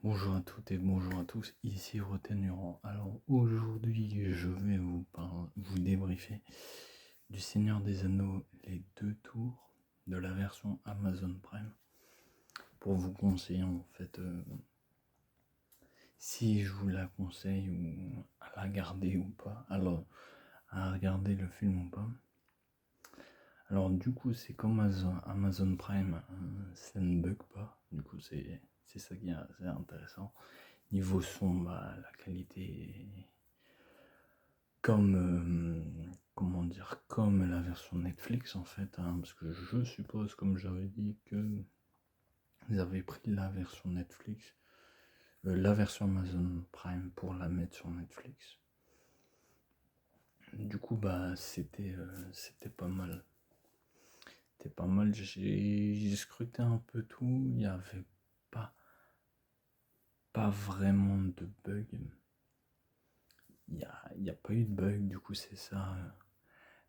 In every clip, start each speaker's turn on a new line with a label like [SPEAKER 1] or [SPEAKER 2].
[SPEAKER 1] Bonjour à toutes et bonjour à tous, ici Roten. Alors aujourd'hui je vais vous débriefer du Seigneur des Anneaux, les deux tours de la version Amazon Prime, pour vous conseiller en fait si je vous la conseille ou à la garder ou pas, alors à regarder le film ou pas. Alors du coup c'est comme Amazon Prime, ça ne bug pas, du coup c'est ça qui est assez intéressant. Niveau son, la qualité est comment dire, comme la version Netflix en fait, parce que je suppose, comme j'avais dit, que vous avez pris la version Netflix, la version Amazon Prime pour la mettre sur Netflix. Du coup, c'était pas mal. C'était pas mal, j'ai scruté un peu tout, il n'y avait pas, pas vraiment de bugs. Il y a pas eu de bug, du coup c'est ça.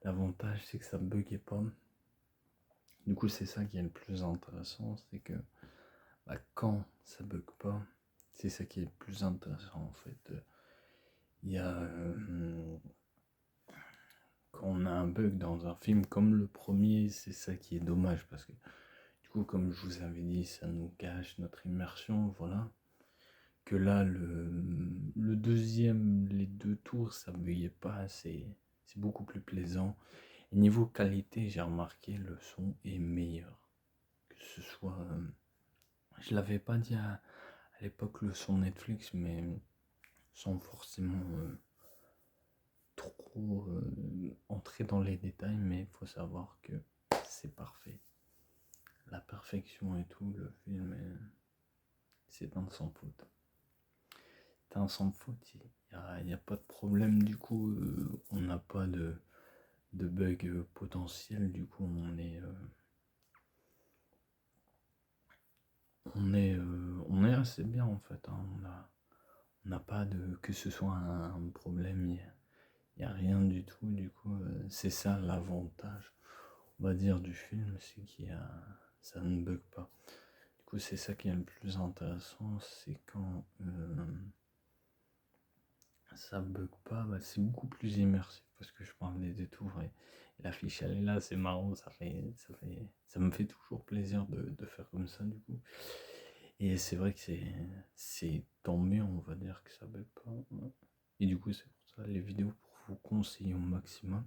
[SPEAKER 1] L'avantage c'est que ça buguait pas. Du coup c'est ça qui est le plus intéressant, c'est que quand ça bug pas, c'est ça qui est le plus intéressant en fait. Il y a quand on a un bug dans un film comme le premier, c'est ça qui est dommage parce que du coup comme je vous avais dit, ça nous gâche notre immersion, voilà. Que là le deuxième, les deux tours, ça buguait pas, c'est beaucoup plus plaisant. Et niveau qualité, j'ai remarqué le son est meilleur. Que ce soit. Je l'avais pas dit à l'époque le son Netflix, mais sans forcément trop entrer dans les détails, mais il faut savoir que c'est parfait. La perfection et tout, le film, c'est un sans faute. C'est un sans faute, il n'y a pas de problème, du coup, on n'a pas de bug potentiel, du coup, on est assez bien en fait, on n'a pas de que ce soit un problème, il n'y a rien du tout, du coup c'est ça l'avantage, on va dire, du film, c'est ça ne bug pas. Du coup c'est ça qui est le plus intéressant, c'est quand ça bug pas, c'est beaucoup plus immersif, parce que je parle des détours et l'affiche elle est là, c'est marrant, ça me fait toujours plaisir de faire comme ça, du coup. Et c'est vrai que c'est tant mieux, on va dire, que ça bug pas. Et du coup, c'est pour ça les vidéos pour vous conseiller au maximum.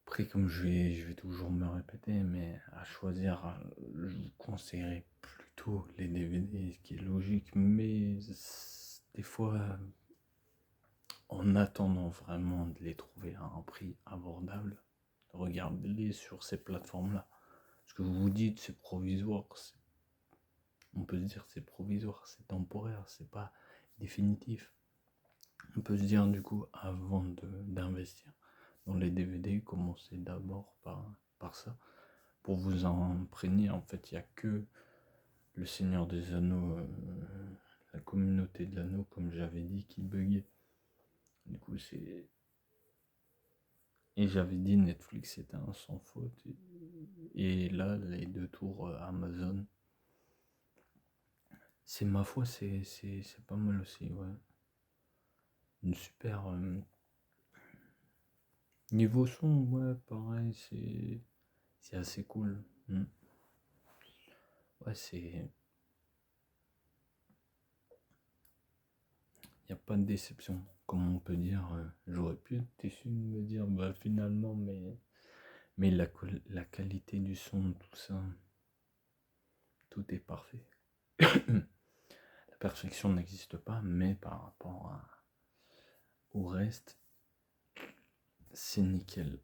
[SPEAKER 1] Après, comme je vais toujours me répéter, mais à choisir, je vous conseillerais plutôt les DVD, ce qui est logique. Mais des fois, en attendant vraiment de les trouver à un prix abordable, regardez-les sur ces plateformes-là. Ce que vous vous dites, c'est provisoire, on peut se dire c'est provisoire, c'est temporaire, c'est pas définitif. On peut se dire du coup, avant d'investir dans les DVD, commencez d'abord par ça, pour vous en imprégner. En fait, il n'y a que le Seigneur des Anneaux, la communauté de l'anneau, comme j'avais dit, qui buguait. Du coup, c'est... Et j'avais dit Netflix c'était un sans faute. Et là, les deux tours Amazon, c'est ma foi, c'est pas mal aussi, ouais. Une super... niveau son, ouais, pareil, c'est assez cool. Ouais, c'est... Il n'y a pas de déception, comme on peut dire. J'aurais pu être déçu de me dire, finalement, mais la qualité du son, tout ça, tout est parfait. La perfection n'existe pas, mais par rapport au reste, c'est nickel.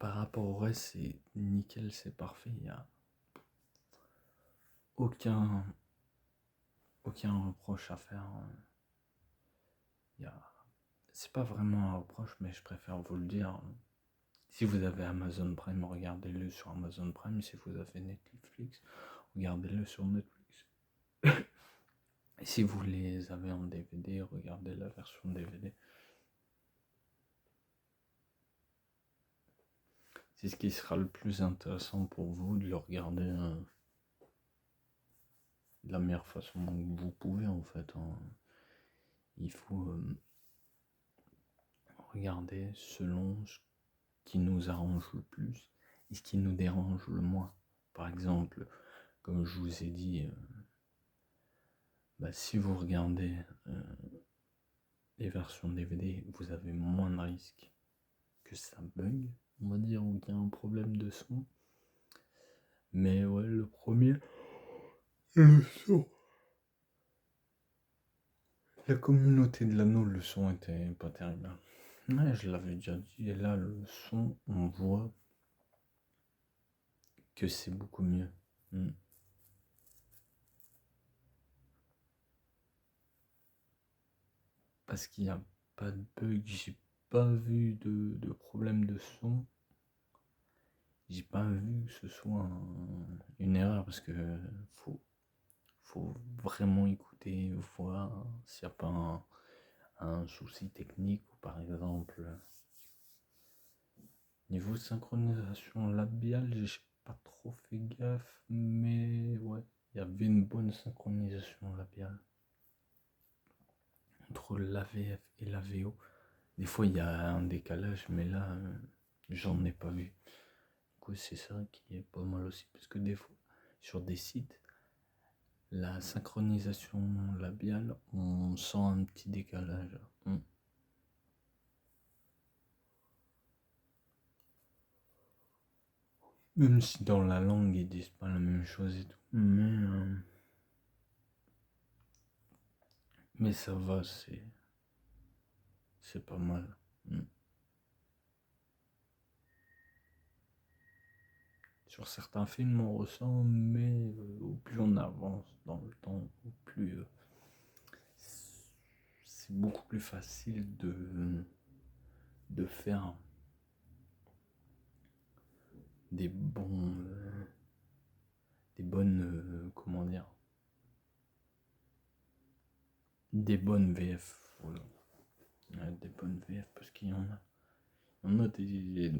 [SPEAKER 1] Par rapport au reste, c'est nickel, c'est parfait. Il n'y a aucun reproche à faire. Il y a... C'est pas vraiment un reproche, mais je préfère vous le dire. Si vous avez Amazon Prime, regardez-le sur Amazon Prime. Si vous avez Netflix, regardez-le sur Netflix. Et si vous les avez en DVD, regardez la version DVD. c'est ce qui sera le plus intéressant pour vous de le regarder de la meilleure façon que vous pouvez en fait. Il faut regarder selon ce qui nous arrange le plus et ce qui nous dérange le moins. Par exemple, comme je vous ai dit, si vous regardez les versions DVD, vous avez moins de risques que ça bug, on va dire, ou qu'il y a un problème de son. Mais ouais, le premier, le son. La communauté de l'anneau, le son était pas terrible. Ouais, je l'avais déjà dit, et là, le son, on voit que c'est beaucoup mieux. Parce qu'il n'y a pas de bug, j'ai pas vu de problème de son. J'ai pas vu que ce soit une erreur, parce que faut vraiment écouter, voir s'il n'y a pas un souci technique, ou par exemple niveau synchronisation labiale, j'ai pas trop fait gaffe, mais ouais, il y avait une bonne synchronisation labiale entre la VF et la VO. Des fois il y a un décalage, mais là j'en ai pas vu. Du coup c'est ça qui est pas mal aussi, parce que des fois sur des sites, la synchronisation labiale, on sent un petit décalage. Même si dans la langue ils disent pas la même chose et tout. Mais ça va, c'est pas mal. Sur certains films on ressent, mais au plus on avance dans le temps, au plus c'est beaucoup plus facile de faire des bonnes, comment dire, des bonnes VF. Voilà. Ouais, des bonnes VF, parce qu'il y en a. Il y en a des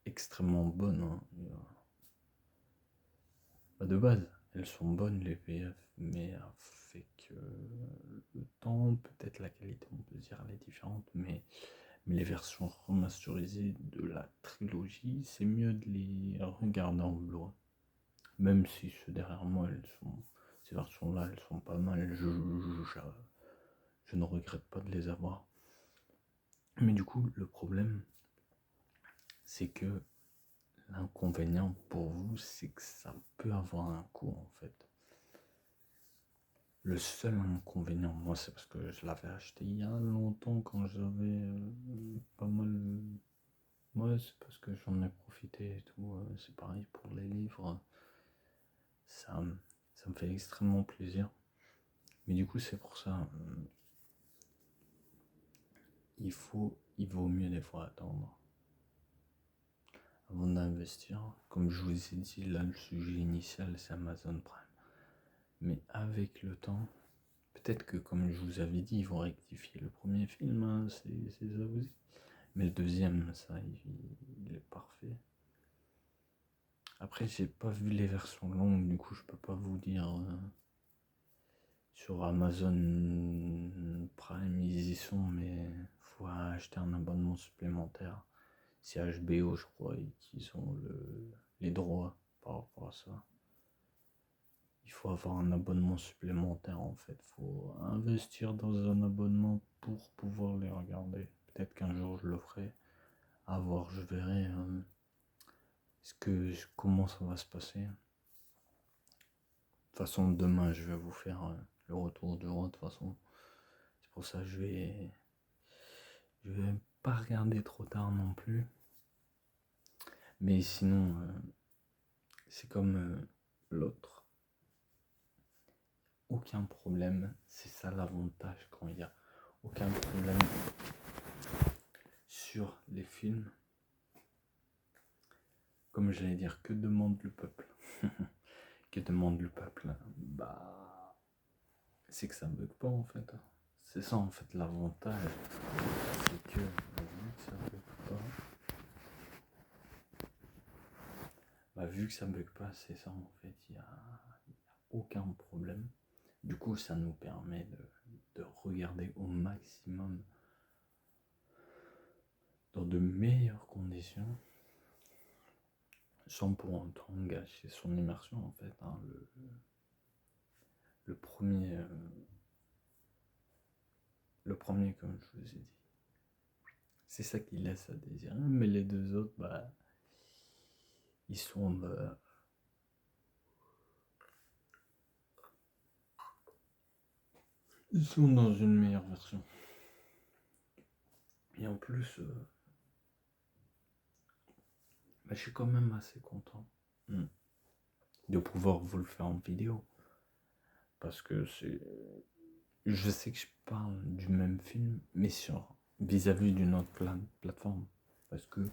[SPEAKER 1] extrêmement bonnes. De base, elles sont bonnes les VF, mais avec le temps, peut-être la qualité, on peut dire, elle est différente, mais les versions remasterisées de la trilogie, c'est mieux de les regarder en Blu-ray. Même si ceux derrière moi, ces versions-là, elles sont pas mal, je ne regrette pas de les avoir. Mais du coup, le problème, c'est que l'inconvénient pour vous, c'est que ça peut avoir un coût en fait. Le seul inconvénient, moi, c'est parce que je l'avais acheté il y a longtemps quand j'avais pas mal. Ouais, c'est parce que j'en ai profité et tout. C'est pareil pour les livres. Ça me fait extrêmement plaisir. Mais du coup, c'est pour ça. Il vaut mieux des fois attendre avant d'investir. Comme je vous ai dit, là, le sujet initial, c'est Amazon Prime. Mais avec le temps, peut-être que, comme je vous avais dit, ils vont rectifier le premier film, hein, c'est ça aussi. Mais le deuxième, ça, il est parfait. Après, j'ai pas vu les versions longues, du coup, je peux pas vous dire. Sur Amazon Prime, ils y sont, mais faut acheter un abonnement supplémentaire. C'est HBO, je crois, qu'ils ont les droits par rapport à ça. Il faut avoir un abonnement supplémentaire en fait. Faut investir dans un abonnement pour pouvoir les regarder. Peut-être qu'un jour je le ferai. À voir, je verrai comment ça va se passer. De toute façon, demain je vais vous faire le retour du roi. De toute façon, c'est pour ça que je vais pas regarder trop tard non plus. Mais sinon, c'est comme l'autre. Aucun problème, c'est ça l'avantage quand il y a aucun problème sur les films. Comme j'allais dire, que demande le peuple? Que demande le peuple? C'est que ça bug pas en fait. C'est ça en fait l'avantage, c'est que vu que ça bug pas, Bah, vu que ça bug pas, c'est ça en fait, il y a aucun problème. Du coup, ça nous permet de regarder au maximum dans de meilleures conditions, sans pour autant gâcher son immersion en fait, hein. Le premier, comme je vous ai dit, c'est ça qui laisse à désirer, mais les deux autres, bah, ils sont, ils sont dans une meilleure version. Et en plus, bah, je suis quand même assez content de pouvoir vous le faire en vidéo. Parce que je sais que je parle du même film, mais vis-à-vis d'une autre plateforme. Parce que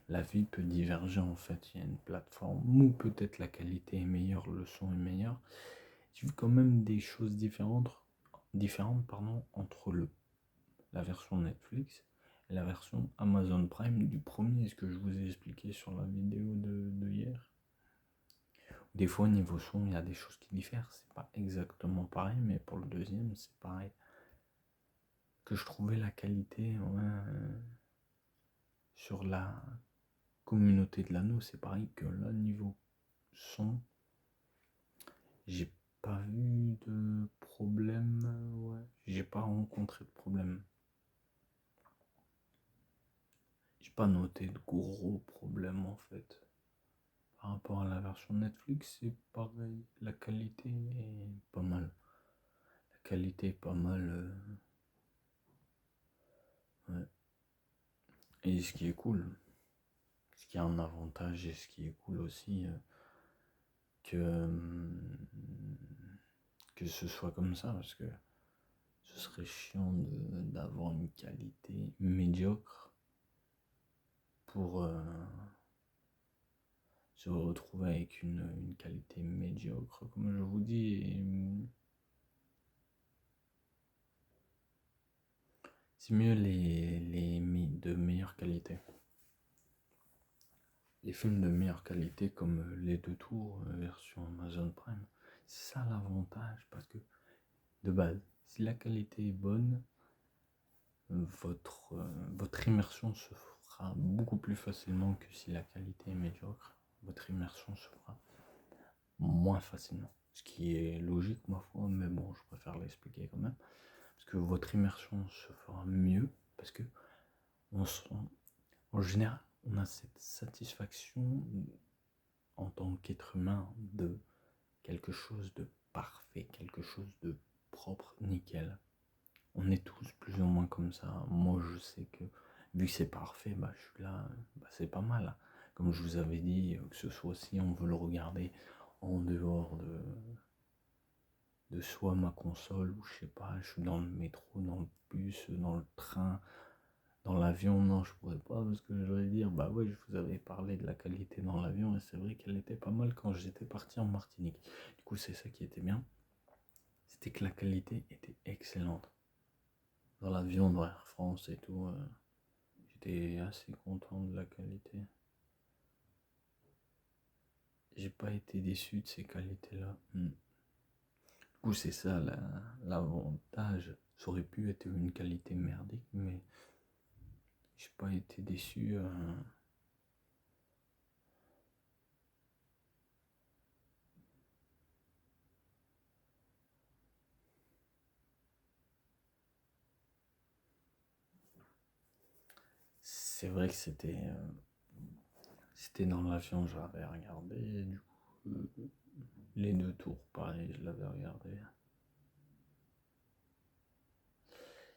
[SPEAKER 1] la vie peut diverger en fait. Il y a une plateforme où peut-être la qualité est meilleure, le son est meilleur. J'ai vu quand même des choses différentes entre la version Netflix et la version Amazon Prime du premier, ce que je vous ai expliqué sur la vidéo de hier. Des fois, niveau son, il y a des choses qui diffèrent. C'est pas exactement pareil, mais pour le deuxième, c'est pareil. Que je trouvais la qualité sur la communauté de l'anneau, c'est pareil que là, niveau son, j'ai pas vu de problème. Ouais. J'ai pas rencontré de problème. J'ai pas noté de gros problèmes en fait. Par rapport à la version Netflix, c'est pareil. La qualité est pas mal. La qualité est pas mal. Ouais. Et ce qui est cool, ce qui a un avantage et ce qui est cool aussi, que ce soit comme ça, parce que ce serait chiant d'avoir une qualité médiocre pour se retrouver avec une qualité médiocre, comme je vous dis. Et c'est mieux de meilleure qualité. Les films de meilleure qualité comme Les Deux Tours, version Amazon Prime, c'est ça l'avantage, parce que de base, si la qualité est bonne, votre immersion se fera beaucoup plus facilement que si la qualité est médiocre. Votre immersion se fera moins facilement. Ce qui est logique, ma foi, mais bon, je préfère l'expliquer quand même. Parce que votre immersion se fera mieux, parce que en général, on a cette satisfaction en tant qu'être humain de quelque chose de parfait, quelque chose de propre, nickel. On est tous plus ou moins comme ça. Moi, je sais que vu que c'est parfait, bah, je suis là, bah, c'est pas mal. Comme je vous avais dit, que ce soit si on veut le regarder en dehors de soit ma console, ou je sais pas, je suis dans le métro, dans le bus, dans le train, dans l'avion, non, je pourrais pas, parce que je vais dire, bah ouais, je vous avais parlé de la qualité dans l'avion, et c'est vrai qu'elle était pas mal quand j'étais parti en Martinique. Du coup, c'est ça qui était bien, c'était que la qualité était excellente. Dans l'avion, dans Air France et tout, j'étais assez content de la qualité. J'ai pas été déçu de ces qualités-là. Du coup, c'est ça l'avantage. Ça aurait pu être une qualité merdique, mais j'ai pas été déçu. C'est vrai que c'était dans l'avion, j'avais regardé. Et du coup, Les Deux Tours, pareil, je l'avais regardé.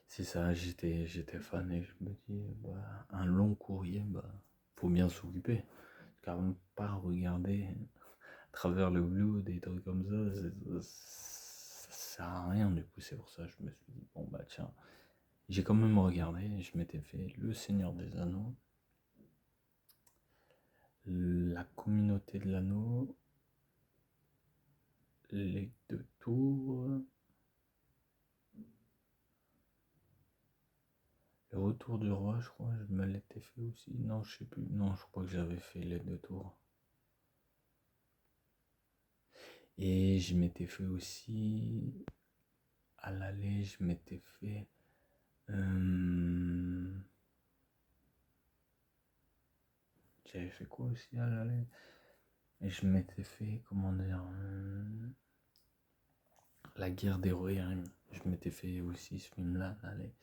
[SPEAKER 1] C'est ça, j'étais fan et je me dis, bah, un long courrier, bah, faut bien s'occuper. Car ne pas regarder à travers le blue, des trucs comme ça sert à rien. Du coup, c'est pour ça que je me suis dit, bon, bah, tiens, j'ai quand même regardé. Je m'étais fait Le Seigneur des Anneaux, La Communauté de l'Anneau, Les Deux Tours, Le Retour du Roi, je crois, je me l'étais fait aussi. Non, je sais plus. Non, je crois que j'avais fait Les Deux Tours. Et je m'étais fait aussi, à l'aller, je m'étais fait... j'avais fait quoi aussi à l'aller? Et je m'étais fait, comment dire, La guerre des Rohirrim. Je m'étais fait aussi ce film-là à l'aller.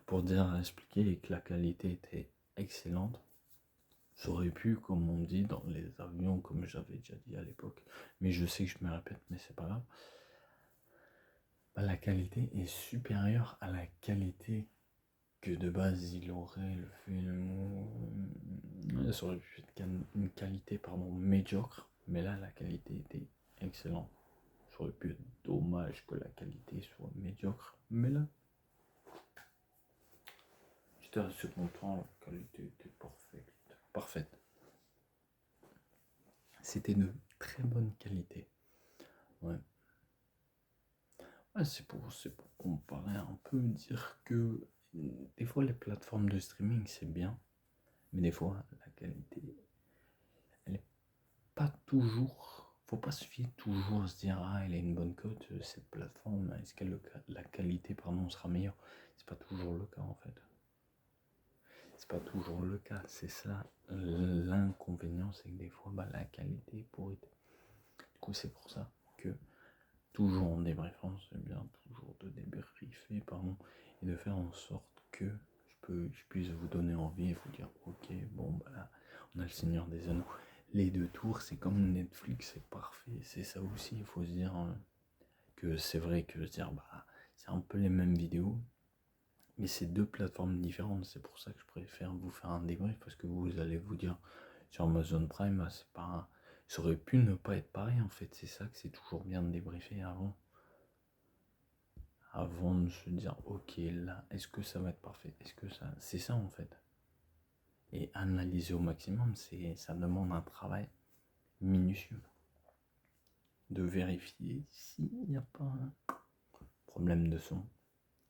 [SPEAKER 1] Pour expliquer que la qualité était excellente. Ça aurait pu, comme on dit dans les avions, comme j'avais déjà dit à l'époque, mais je sais que je me répète, mais c'est pas grave. Bah, la qualité est supérieure à la qualité que de base il aurait le film. Ça aurait pu être une qualité médiocre, mais là la qualité était excellente. Ça aurait pu être dommage que la qualité soit médiocre, mais là j'étais assez content, la qualité était parfaite. C'était de très bonne qualité. Ouais. Ouais, c'est pour comparer un peu, dire que des fois les plateformes de streaming c'est bien, mais des fois la qualité, elle est pas toujours. Faut pas se fier toujours à se dire ah elle a une bonne cote cette plateforme, est-ce que la qualité sera meilleure? C'est pas toujours le cas en fait. C'est pas toujours le cas, c'est ça l'inconvénient, c'est que des fois la qualité est pourrie. Du coup c'est pour ça que toujours en débriefant, c'est bien toujours de débriefer, et de faire en sorte que je puisse vous donner envie et vous dire ok, bon là, on a le Seigneur des Anneaux. Les 2 tours, c'est comme Netflix, c'est parfait. C'est ça aussi, il faut se dire que c'est vrai que c'est un peu les mêmes vidéos, mais c'est 2 plateformes différentes. C'est pour ça que je préfère vous faire un débrief, parce que vous allez vous dire sur Amazon Prime, c'est pas. Ça aurait pu ne pas être pareil en fait. C'est ça que c'est toujours bien de débriefer avant de se dire ok là est-ce que ça va être parfait, est-ce que ça, c'est ça en fait. Et analyser au maximum, ça demande un travail minutieux de vérifier s'il n'y a pas un problème de son.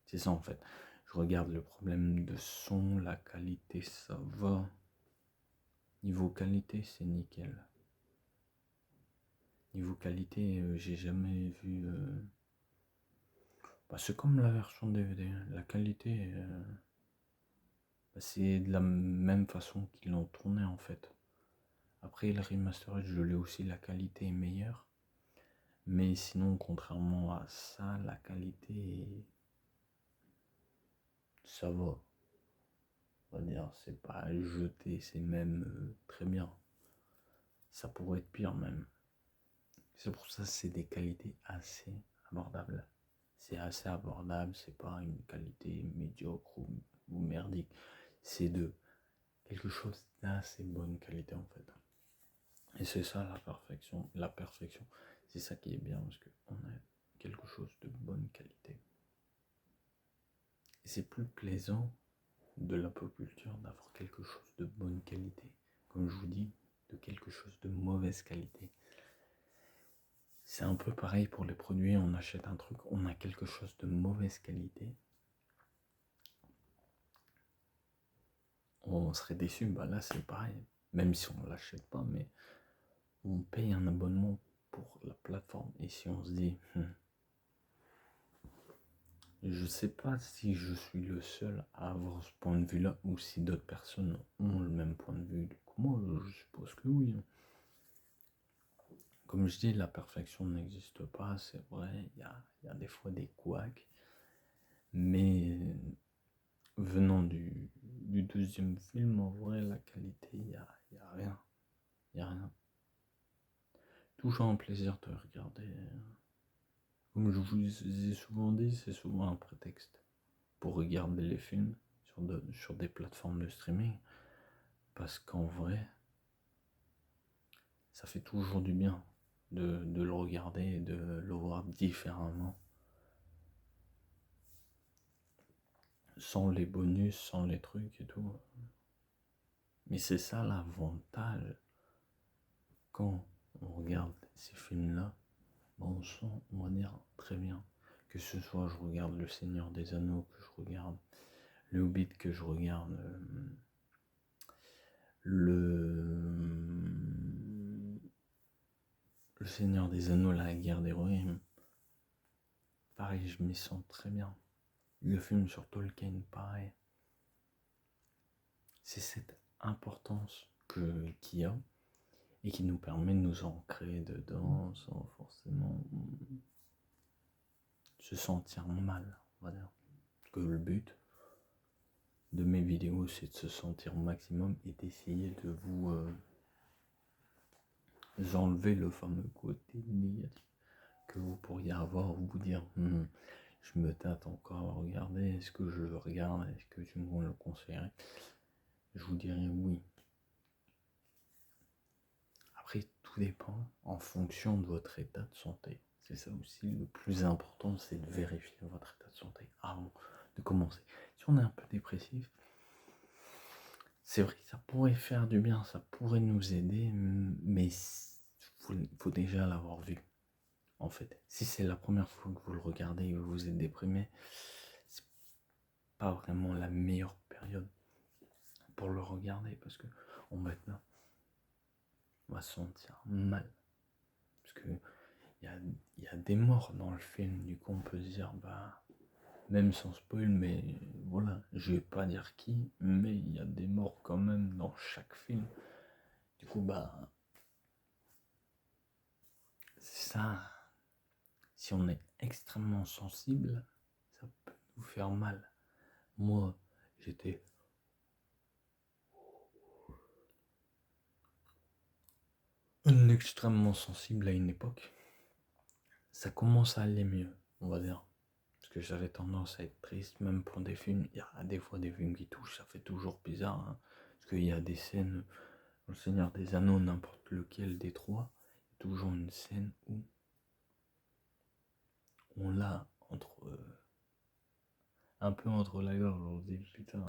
[SPEAKER 1] C'est ça en fait, je regarde le problème de son, la qualité ça va, niveau qualité c'est nickel, niveau qualité j'ai jamais vu c'est comme la version DVD, la qualité c'est de la même façon qu'ils l'ont tourné en fait. Après le remastered, je l'ai aussi, la qualité est meilleure. Mais sinon, contrairement à ça, la qualité, ça va. On va dire, c'est pas jeté, c'est même très bien. Ça pourrait être pire même. C'est pour ça que c'est des qualités assez abordables. C'est assez abordable, c'est pas une qualité médiocre ou merdique. C'est de quelque chose d'assez bonne qualité en fait. Et c'est ça la perfection. La perfection, c'est ça qui est bien parce qu'on a quelque chose de bonne qualité. Et c'est plus plaisant de la pop culture d'avoir quelque chose de bonne qualité. Comme je vous dis, de quelque chose de mauvaise qualité. C'est un peu pareil pour les produits, on achète un truc, on a quelque chose de mauvaise qualité. On serait déçu, là c'est pareil. Même si on ne l'achète pas, mais on paye un abonnement pour la plateforme. Et si on se dit, je sais pas si je suis le seul à avoir ce point de vue-là ou si d'autres personnes ont le même point de vue. Du coup, moi, je suppose que oui. Comme je dis, la perfection n'existe pas, c'est vrai, il y a des fois des couacs. Mais venant du deuxième film, en vrai, la qualité, il y a rien. Il n'y a rien. Toujours un plaisir de regarder. Comme je vous ai souvent dit, c'est souvent un prétexte pour regarder les films sur des plateformes de streaming. Parce qu'en vrai, ça fait toujours du bien de le regarder et de le voir différemment. Sans les bonus, sans les trucs et tout. Mais c'est ça l'avantage. Quand on regarde ces films-là, on sent, on va dire, très bien. Que ce soit je regarde Le Seigneur des Anneaux, que je regarde Le Hobbit, que je regarde le Le Seigneur des Anneaux, la guerre des royaumes, pareil, je m'y sens très bien. Le film sur Tolkien, pareil. C'est cette importance qu'il y a et qui nous permet de nous ancrer dedans sans forcément se sentir mal, on va dire. Parce que le but de mes vidéos, c'est de se sentir au maximum et d'essayer de vous enlever le fameux côté négatif que vous pourriez avoir, vous dire je me tâte encore à regarder, est-ce que je le regarde, est-ce que tu me le conseillerais? Je vous dirais oui. Après, tout dépend en fonction de votre état de santé. C'est ça aussi le plus important, c'est de vérifier votre état de santé avant de commencer. Si on est un peu dépressif, c'est vrai que ça pourrait faire du bien, ça pourrait nous aider, mais faut déjà l'avoir vu. En fait, si c'est la première fois que vous le regardez et que vous êtes déprimé, c'est pas vraiment la meilleure période pour le regarder parce que maintenant on va se sentir mal parce que il y a des morts dans le film. Du coup on peut se dire même sans spoil, mais voilà, je vais pas dire qui, mais il y a des morts quand même dans chaque film. Du coup c'est ça. Si on est extrêmement sensible, ça peut nous faire mal. Moi, j'étais extrêmement sensible à une époque. Ça commence à aller mieux, on va dire. Parce que j'avais tendance à être triste, même pour des films. Il y a des fois des films qui touchent, ça fait toujours bizarre. Hein, parce qu'il y a des scènes, dans Le Seigneur des Anneaux, n'importe lequel des trois, il y a toujours une scène où on l'a un peu entre la gorge, on se dit putain.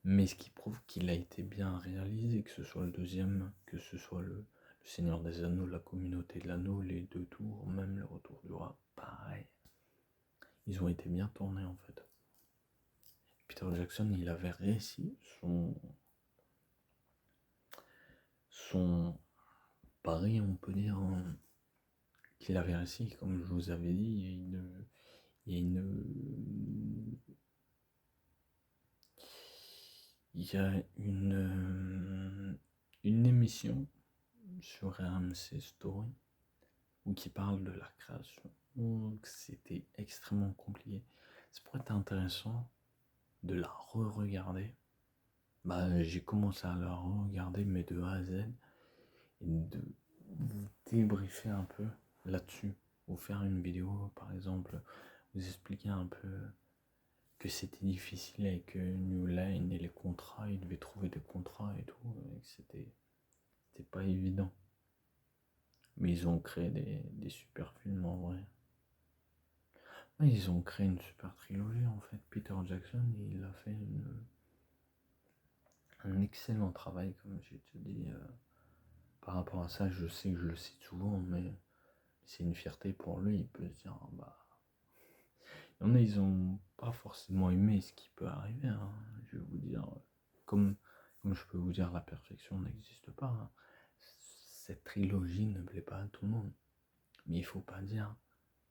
[SPEAKER 1] Mais ce qui prouve qu'il a été bien réalisé, que ce soit le deuxième, que ce soit le Seigneur des Anneaux, la Communauté de l'Anneau, les deux tours, même le Retour du Roi, pareil. Ils ont été bien tournés en fait. Peter Jackson, il avait réussi son pari, on peut dire, qu'il avait réussi. Comme je vous avais dit, il y a une émission sur RMC Story ou qui parle de la création. C'était extrêmement compliqué. Ça pourrait être intéressant de la re-regarder. J'ai commencé à la re-regarder, mais de A à Z, et de vous débriefer un peu là-dessus. Vous faire une vidéo, par exemple, vous expliquer un peu que c'était difficile avec New Line et les contrats, ils devaient trouver des contrats et tout, et que c'était pas évident. Mais ils ont créé des super films en vrai. Ouais, ils ont créé une super trilogie en fait. Peter Jackson, il a fait un excellent travail, comme j'ai te dit. Par rapport à ça, je sais que je le cite souvent, mais c'est une fierté pour lui. Il peut se dire, il y en a, ils ont pas forcément aimé ce qui peut arriver. Hein. Je vais vous dire, comme je peux vous dire, la perfection n'existe pas. Hein. Cette trilogie ne plaît pas à tout le monde. Mais il faut pas dire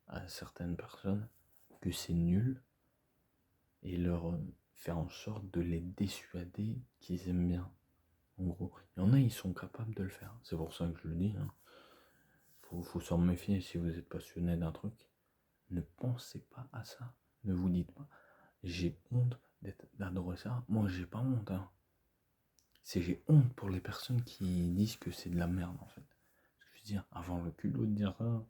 [SPEAKER 1] à certaines personnes que c'est nul et leur faire en sorte de les dissuader qu'ils aiment bien. En gros, il y en a, ils sont capables de le faire. C'est pour ça que je le dis. Hein. Faut s'en méfier si vous êtes passionné d'un truc. Ne pensez pas à ça. Ne vous dites pas, j'ai honte d'adorer ça. Moi, j'ai pas honte. Hein. J'ai honte pour les personnes qui disent que c'est de la merde, en fait. Ce que je veux dire, avoir le culot de dire ça,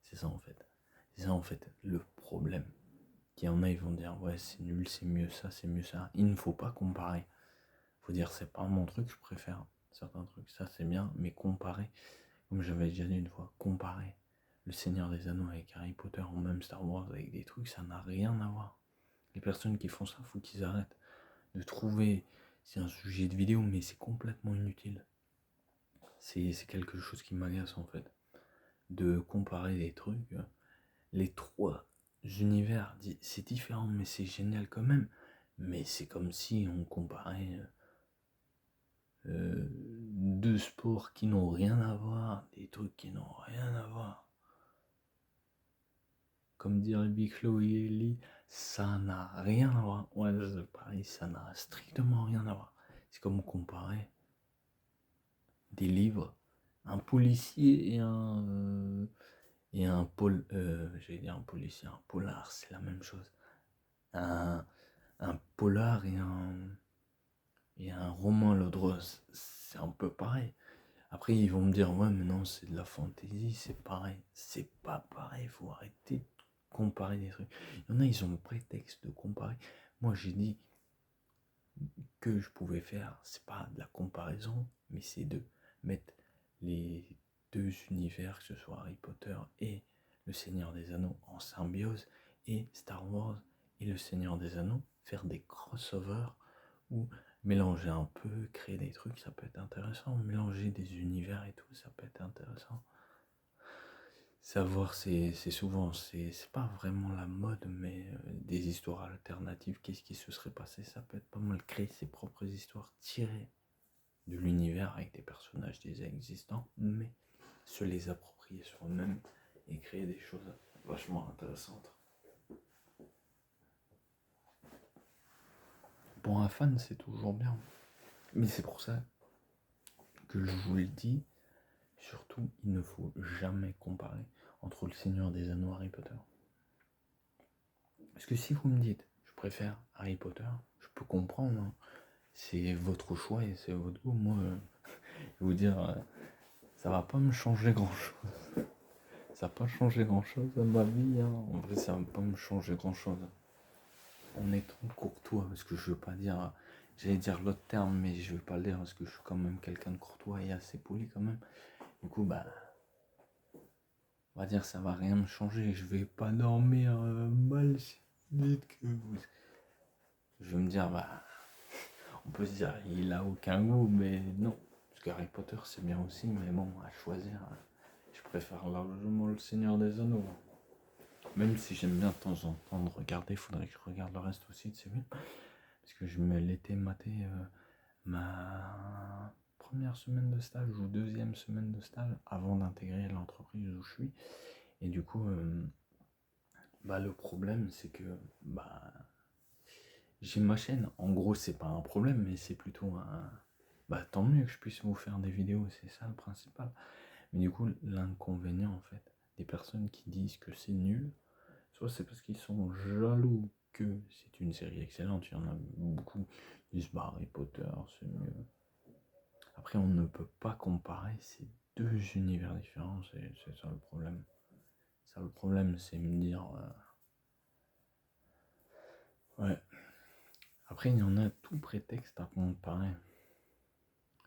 [SPEAKER 1] c'est ça, en fait. C'est ça, en fait, le problème. Qu'il y en a, ils vont dire, ouais, c'est nul, c'est mieux ça, c'est mieux ça. Il ne faut pas comparer. Faut dire, c'est pas mon truc, je préfère certains trucs. Ça, c'est bien, mais comparer, comme j'avais déjà dit une fois, comparer le Seigneur des Anneaux avec Harry Potter ou même Star Wars avec des trucs, ça n'a rien à voir. Les personnes qui font ça, faut qu'ils arrêtent de trouver. C'est un sujet de vidéo, mais c'est complètement inutile. C'est quelque chose qui m'agace en fait. De comparer des trucs. Les trois univers, c'est différent, mais c'est génial quand même. Mais c'est comme si on comparait deux sports qui n'ont rien à voir, des trucs qui n'ont rien à voir. Comme dirait Big Flo et Eli, ça n'a rien à voir. Ouais, c'est pareil, ça n'a strictement rien à voir. C'est comme comparer des livres, un policier et un j'allais dire un policier, un polar, c'est la même chose. Un polar et un roman l'eau de rose, c'est un peu pareil. Après, ils vont me dire, ouais, mais non, c'est de la fantaisie, c'est pareil. C'est pas pareil, il faut arrêter de comparer des trucs. Il y en a, ils ont le prétexte de comparer. Moi, j'ai dit que je pouvais faire, c'est pas de la comparaison, mais c'est de mettre les deux univers, que ce soit Harry Potter et le Seigneur des Anneaux en symbiose, et Star Wars et le Seigneur des Anneaux, faire des crossovers ou mélanger un peu, créer des trucs, ça peut être intéressant, mélanger des univers et tout, ça peut être intéressant. Savoir, c'est souvent, c'est pas vraiment la mode, mais des histoires alternatives, qu'est-ce qui se serait passé, ça peut être pas mal, créer ses propres histoires tirées de l'univers avec des personnages déjà existants, mais se les approprier soi-même et créer des choses vachement intéressantes. Pour un fan, c'est toujours bien. Mais c'est pour ça que je vous le dis, surtout, il ne faut jamais comparer entre le Seigneur des Anneaux et Harry Potter. Parce que si vous me dites, je préfère Harry Potter, je peux comprendre, hein. C'est votre choix et c'est votre goût. Moi, je vais vous dire, ça va pas me changer grand-chose. Ça va pas changer grand-chose à ma vie, hein. En vrai, ça va pas me changer grand-chose. En étant courtois, parce que je veux pas dire, j'allais dire l'autre terme, mais je veux pas le dire parce que je suis quand même quelqu'un de courtois et assez poli quand même. Du coup, bah, on va dire ça va rien me changer. Je vais pas dormir mal si vous dites que vous. Je vais me dire, bah, on peut se dire, il a aucun goût, mais non. Parce que Harry Potter, c'est bien aussi, mais bon, à choisir, je préfère largement le Seigneur des Anneaux. Même si j'aime bien de temps en temps de regarder, il faudrait que je regarde le reste aussi de ces films. Parce que je me l'étais maté ma première semaine de stage ou deuxième semaine de stage avant d'intégrer l'entreprise où je suis. Et du coup, bah, le problème, c'est que bah, j'ai ma chaîne. En gros, c'est pas un problème, mais c'est plutôt un. Bah, tant mieux que je puisse vous faire des vidéos, c'est ça le principal. Mais du coup, l'inconvénient, en fait, des personnes qui disent que c'est nul, soit c'est parce qu'ils sont jaloux que c'est une série excellente. Il y en a beaucoup qui disent bah, Harry Potter, c'est mieux. Après, on ne peut pas comparer ces deux univers différents, c'est ça le problème. Ça, le problème, c'est me dire. Ouais. Après, il y en a tout prétexte à comparer.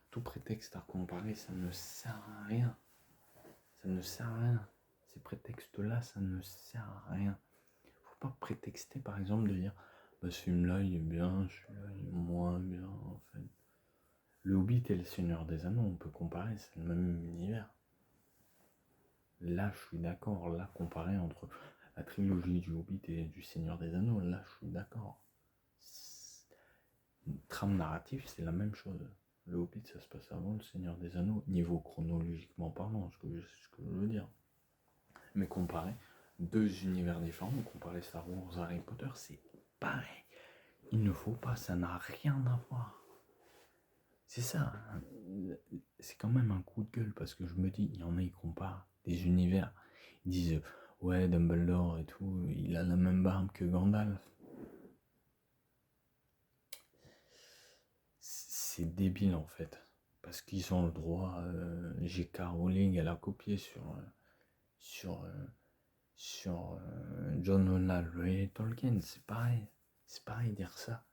[SPEAKER 1] Tout prétexte à comparer, ça ne sert à rien. Ça ne sert à rien. Ces prétextes-là, ça ne sert à rien. Faut pas prétexter, par exemple, de dire bah, ce film-là, il est bien, celui-là, il est moins bien, en fait. Le Hobbit et le Seigneur des Anneaux, on peut comparer, c'est le même univers. Là, je suis d'accord. Là, comparer entre la trilogie du Hobbit et du Seigneur des Anneaux, là, je suis d'accord. Trame narrative, c'est la même chose. Le Hobbit, ça se passe avant le Seigneur des Anneaux, niveau chronologiquement parlant, ce que je veux dire. Mais comparer deux univers différents, comparer Star Wars et Harry Potter, c'est pareil. Il ne faut pas, ça n'a rien à voir. C'est ça, hein. C'est quand même un coup de gueule parce que je me dis, il y en a, ils comparent des univers. Ils disent, ouais, Dumbledore et tout, il a la même barbe que Gandalf. C'est débile en fait. Parce qu'ils ont le droit, J.K. Rowling, elle a copié sur John Ronald Ray Tolkien, c'est pareil. C'est pareil dire ça.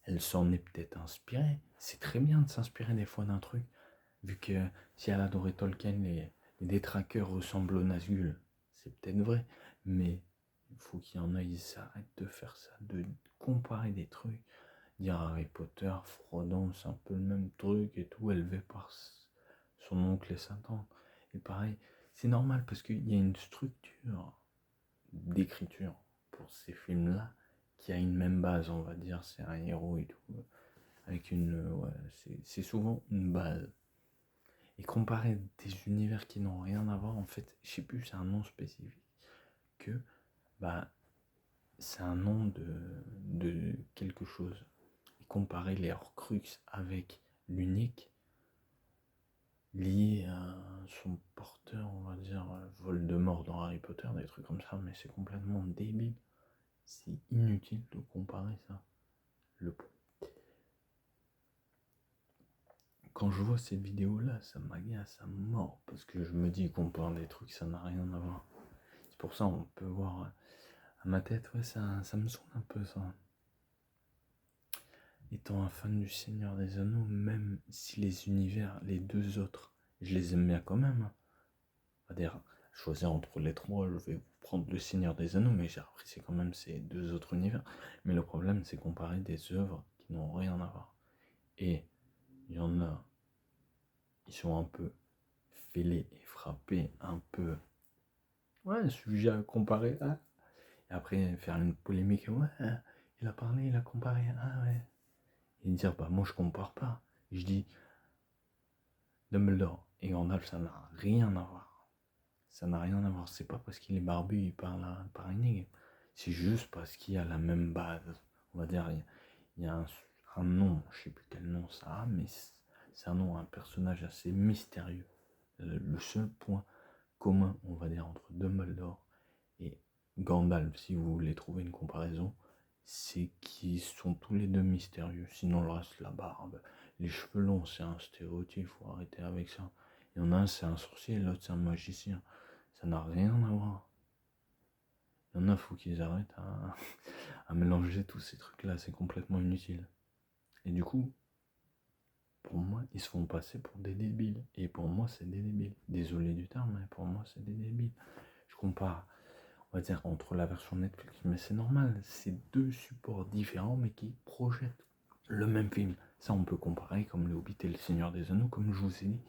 [SPEAKER 1] Elle s'en est peut-être inspirée. C'est très bien de s'inspirer des fois d'un truc. Vu que si elle adorait Tolkien, les détraqueurs ressemblent aux Nazgûl. C'est peut-être vrai. Mais il faut qu'il y en ait, ils s'arrêtent de faire ça, de comparer des trucs. Dire Harry Potter, Frodon, c'est un peu le même truc et tout, élevé par son oncle et sa tante. Et pareil, c'est normal parce qu'il y a une structure d'écriture pour ces films-là qui a une même base, on va dire, c'est un héros et tout, avec une, ouais, c'est souvent une base. Et comparer des univers qui n'ont rien à voir, en fait, je sais plus, c'est un nom spécifique, que bah, c'est un nom de quelque chose. Et comparer les Horcruxes avec l'unique, lié à son porteur, on va dire, Voldemort dans Harry Potter, des trucs comme ça, mais c'est complètement débile. C'est inutile de comparer ça. Le... Quand je vois cette vidéo-là, ça m'agace à mort, parce que je me dis qu'on parle des trucs, ça n'a rien à voir. C'est pour ça on peut voir à ma tête, ouais, ça me saoule un peu ça. Étant un fan du Seigneur des Anneaux, même si les univers, les deux autres, je les aime bien quand même. On va dire, choisir entre les trois, je vais prendre le Seigneur des Anneaux, mais j'ai apprécié quand même ces deux autres univers. Mais le problème, c'est comparer des œuvres qui n'ont rien à voir. Et il y en a, ils sont un peu fêlés et frappés, un peu, ouais, sujet à comparer. Hein. Et après, faire une polémique, ouais, il a parlé, il a comparé, ah ouais. Et dire, bah moi je compare pas. Je dis, Dumbledore et Gandalf, ça n'a rien à voir. Ça n'a rien à voir. C'est pas parce qu'il est barbu, il parle par énigme. C'est juste parce qu'il y a la même base. On va dire, il y a un nom, je sais plus quel nom ça a, mais c'est un nom, un personnage assez mystérieux. Le seul point commun, on va dire, entre Dumbledore et Gandalf, si vous voulez trouver une comparaison, c'est qu'ils sont tous les deux mystérieux. Sinon, le reste, la barbe, les cheveux longs, c'est un stéréotype, faut arrêter avec ça. Il y en a un, c'est un sorcier, l'autre, c'est un magicien. Ça n'a rien à voir. Il y en a, faut qu'ils arrêtent à mélanger tous ces trucs-là, c'est complètement inutile. Et du coup, pour moi, ils se font passer pour des débiles. Et pour moi, c'est des débiles. Désolé du terme, mais pour moi, c'est des débiles. Je compare, on va dire, entre la version Netflix, mais c'est normal. C'est deux supports différents, mais qui projettent le même film. Ça, on peut comparer, comme Le Hobbit et Le Seigneur des Anneaux, comme je vous ai dit.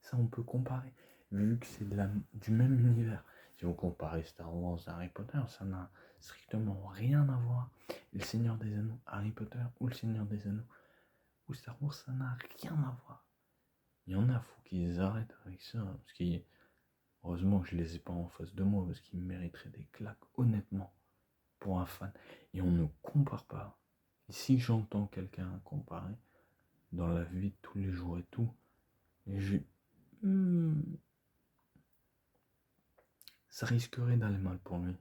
[SPEAKER 1] Ça, on peut comparer, vu que c'est du même univers. Si vous comparez Star Wars et Harry Potter, ça n'a strictement rien à voir. Et Le Seigneur des Anneaux, Harry Potter ou Le Seigneur des Anneaux ou Star Wars, ça n'a rien à voir. Il y en a, faut qu'ils arrêtent avec ça, parce que heureusement que je les ai pas en face de moi, parce qu'ils mériteraient des claques, honnêtement, pour un fan. Et on ne compare pas. Et si j'entends quelqu'un comparer dans la vie de tous les jours et tout, ça risquerait d'aller mal pour lui.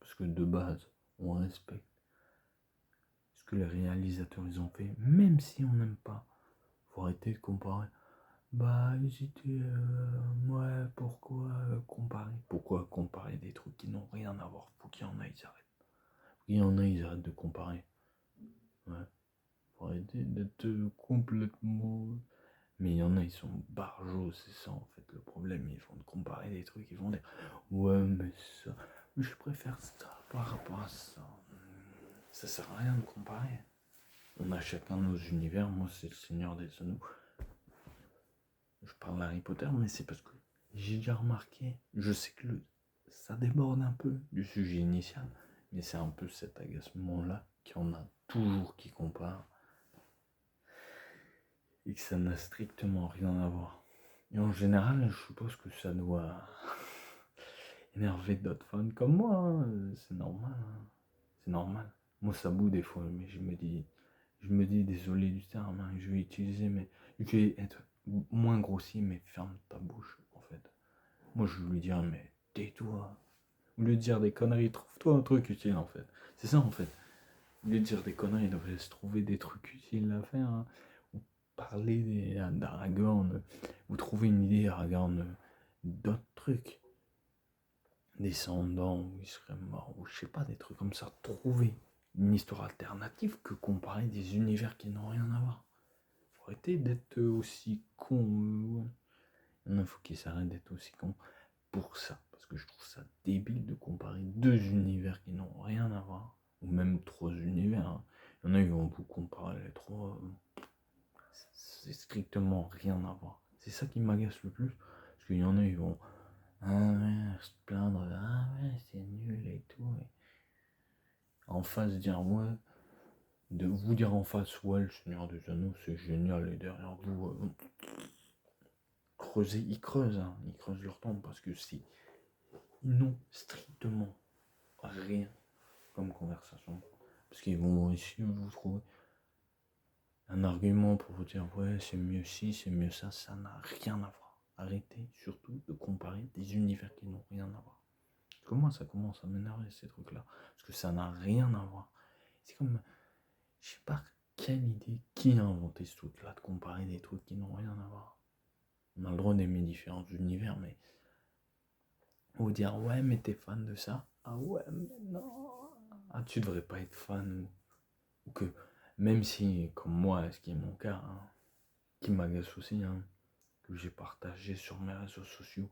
[SPEAKER 1] Parce que de base, on respecte ce que les réalisateurs ils ont fait, même si on n'aime pas. Faut arrêter de comparer. Bah, hésitez, ouais, pourquoi comparer? Pourquoi comparer des trucs qui n'ont rien à voir? Faut qu'il y en a, ils arrêtent. Faut qu'il y en a, ils arrêtent de comparer. Ouais. Faut arrêter d'être complètement. Mais il y en a, ils sont barjots, c'est ça en fait le problème. Ils vont comparer des trucs, ils vont dire ouais, mais ça, mais je préfère ça par rapport à ça. Ça sert à rien de comparer. On a chacun nos univers. Moi, c'est le Seigneur des Anneaux. Je parle d'Harry Potter, mais c'est parce que j'ai déjà remarqué. Je sais que ça déborde un peu du sujet initial, mais c'est un peu cet agacement-là qu'il y en a toujours qui comparent et que ça n'a strictement rien à voir. Et en général, je suppose que ça doit énerver d'autres fans comme moi, hein. C'est normal. Hein. C'est normal. Moi, ça boue des fois, mais je me dis désolé du terme, hein, je vais utiliser, mais je vais être moins grossier, mais ferme ta bouche, en fait. Moi, je vais lui dire, mais tais-toi. Au lieu de dire des conneries, trouve-toi un truc utile, en fait. C'est ça, en fait. Au lieu de dire des conneries, il devrait se trouver des trucs utiles à faire. Hein. Ou parler d'Aragorn, ou trouver une idée, Aragorn, d'autres trucs. Descendants, où il serait mort, ou je sais pas, des trucs comme ça. Trouver une histoire alternative que comparer des univers qui n'ont rien à voir. Faut arrêter d'être aussi con. Il faut qu'ils s'arrêtent d'être aussi con pour ça. Parce que je trouve ça débile de comparer deux univers qui n'ont rien à voir. Ou même trois univers. Hein. Il y en a, ils vont vous comparer les trois. C'est strictement rien à voir. C'est ça qui m'agace le plus. Parce qu'il y en a, ils vont se plaindre. Ah ouais, c'est nul et tout. Et en face, dire ouais. De vous dire en face, ouais, le Seigneur des Anneaux, c'est génial. Et derrière vous, creuser, ils creusent, hein, ils creusent leur tombe parce que ils n'ont strictement rien comme conversation. Parce qu'ils vont essayer de vous trouver un argument pour vous dire ouais c'est mieux ci, c'est mieux ça n'a rien à voir. Arrêtez surtout de comparer des univers qui n'ont rien à voir. Parce que moi ça commence à m'énerver ces trucs-là. Parce que ça n'a rien à voir. C'est comme, je sais pas quelle idée, qui a inventé ce truc-là de comparer des trucs qui n'ont rien à voir. On a le droit d'aimer différents univers, mais ou dire ouais mais t'es fan de ça. Ah ouais mais non. Ah tu devrais pas être fan. Ou que même si comme moi, ce qui est mon cas, hein, qui m'agace aussi, hein, que j'ai partagé sur mes réseaux sociaux,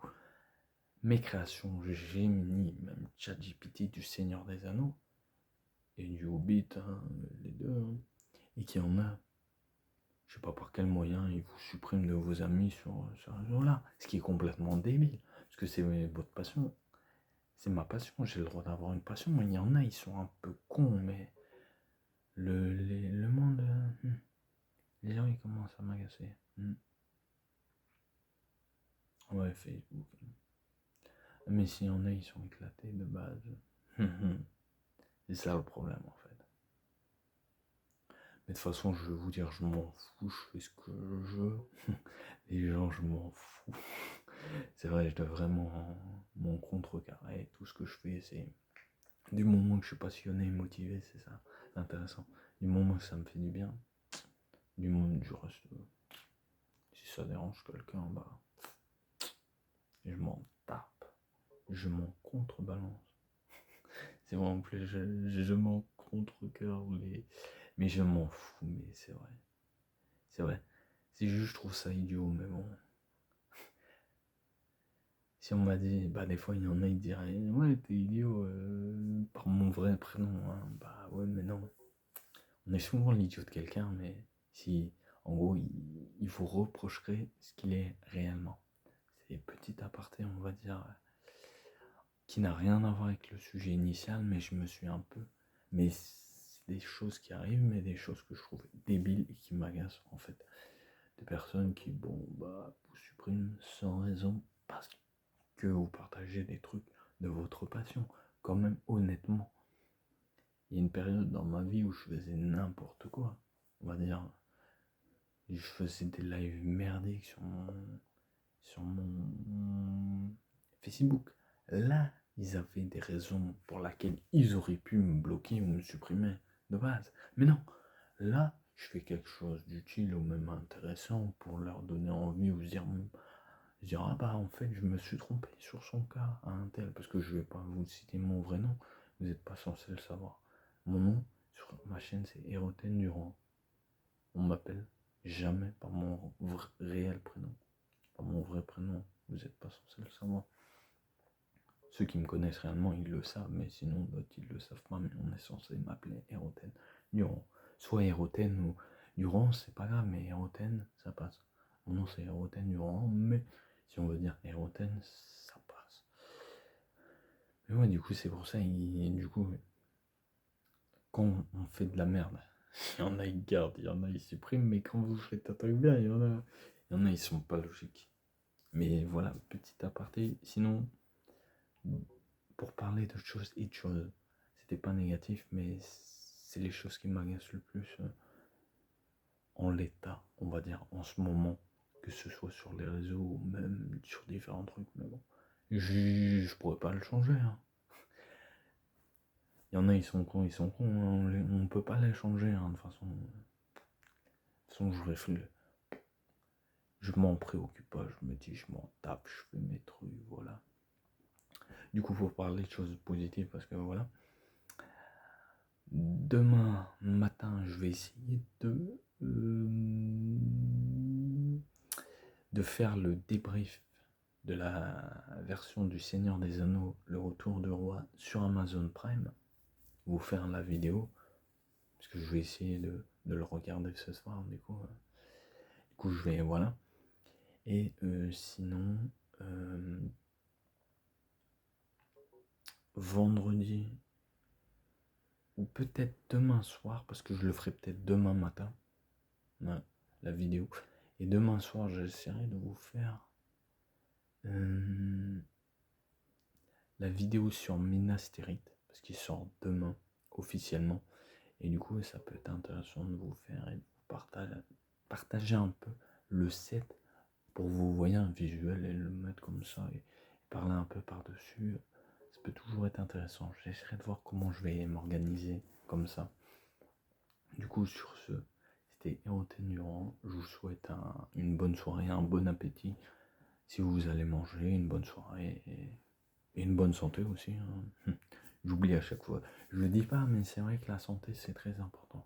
[SPEAKER 1] mes créations Gemini, même ChatGPT du Seigneur des Anneaux et du Hobbit, hein, les deux, hein, et qui en a, je sais pas par quel moyen, ils vous suppriment de vos amis sur ce réseau-là, ce qui est complètement débile, parce que c'est votre passion. C'est ma passion, j'ai le droit d'avoir une passion. Il y en a, ils sont un peu cons, mais le monde, les gens, ils commencent à m'agacer. Ouais, Facebook. Mais s'il y en a, ils sont éclatés de base. C'est ça le problème, en fait. Mais de toute façon, je vais vous dire, je m'en fous, je fais ce que je veux. Les gens, je m'en fous. C'est vrai, je dois vraiment mon contrecarré. Tout ce que je fais, c'est du moment que je suis passionné et motivé, c'est ça, c'est intéressant. Du moment que ça me fait du bien, du moment du reste, si ça dérange quelqu'un, bah, je m'en tape, je m'en contrebalance. C'est vraiment plus, je m'en contre-cœur, mais je m'en fous, mais c'est vrai. C'est vrai. C'est juste, je trouve ça idiot, mais bon. Si on m'a dit, bah des fois il y en a, ils diraient, ouais, t'es idiot par mon vrai prénom, hein. Bah ouais, mais non. On est souvent l'idiot de quelqu'un, mais si, en gros, il vous reprocherait ce qu'il est réellement. C'est petit aparté, on va dire, qui n'a rien à voir avec le sujet initial, mais je me suis un peu. Mais c'est des choses qui arrivent, mais des choses que je trouve débiles et qui m'agacent, en fait. Des personnes qui, bon, bah, vous suppriment sans raison parce que vous partagez des trucs de votre passion. Quand même, honnêtement, il y a une période dans ma vie où je faisais n'importe quoi. On va dire, je faisais des lives merdiques sur mon Facebook. Là, ils avaient des raisons pour lesquelles ils auraient pu me bloquer ou me supprimer de base. Mais non, là, je fais quelque chose d'utile ou même intéressant pour leur donner envie ou se dire ah bah en fait je me suis trompé sur son cas à un tel, parce que je vais pas vous citer mon vrai nom, vous n'êtes pas censé le savoir. Mon nom sur ma chaîne c'est Eroten Durand. On m'appelle jamais par mon réel prénom, par mon vrai prénom, vous n'êtes pas censé le savoir. Ceux qui me connaissent réellement, ils le savent, mais sinon d'autres ils le savent pas, mais on est censé m'appeler Eroten Durand. Soit Eroten ou Durand, c'est pas grave, mais Eroten, ça passe. Mon nom c'est Eroten Durand, mais si on veut dire Eroten, ça passe. Mais ouais, du coup, c'est pour ça, du coup, quand on fait de la merde, il y en a ils gardent, il y en a ils suppriment, mais quand vous faites un truc bien, il y en a ils sont pas logiques. Mais voilà, petit aparté, sinon, pour parler de choses et de choses, c'était pas négatif, mais c'est les choses qui m'agacent le plus en l'état, on va dire, en ce moment, que ce soit sur les réseaux ou même sur différents trucs, mais bon, je pourrais pas le changer, hein. Il y en a, ils sont cons, hein, on peut pas les changer, hein, de toute façon. De toute façon, je m'en préoccupe pas, je me dis, je m'en tape, je fais mes trucs, voilà. Du coup, faut parler de choses positives, parce que voilà. Demain matin, je vais essayer de faire le débrief de la version du Seigneur des Anneaux, le retour du roi, sur Amazon Prime. Vous faire la vidéo, parce que je vais essayer de le regarder ce soir, du coup je vais, voilà. Et sinon, vendredi, ou peut-être demain soir, parce que je le ferai peut-être demain matin, la vidéo. Et demain soir, j'essaierai de vous faire La vidéo sur Minas Tirith, parce qu'il sort demain officiellement. Et du coup, ça peut être intéressant de vous faire et de vous partager un peu le set pour vous voyez un visuel et le mettre comme ça et parler un peu par-dessus. Ça peut toujours être intéressant. J'essaierai de voir comment je vais m'organiser comme ça. Du coup, sur ce, c'était Héroté Durand. Je vous souhaite une bonne soirée, un bon appétit. Si vous allez manger, une bonne soirée et une bonne santé aussi. Hein. J'oublie à chaque fois. Je le dis pas, mais c'est vrai que la santé, c'est très important.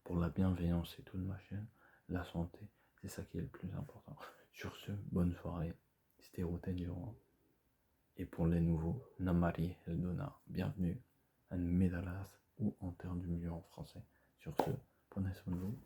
[SPEAKER 1] Pour la bienveillance et tout de ma chaîne, la santé, c'est ça qui est le plus important. Sur ce, bonne soirée. C'était Héroté Durand. Et pour les nouveaux, Namari Eldona. Bienvenue à Medalas ou en terre du milieu en français. Sur ce, prenez soin de vous.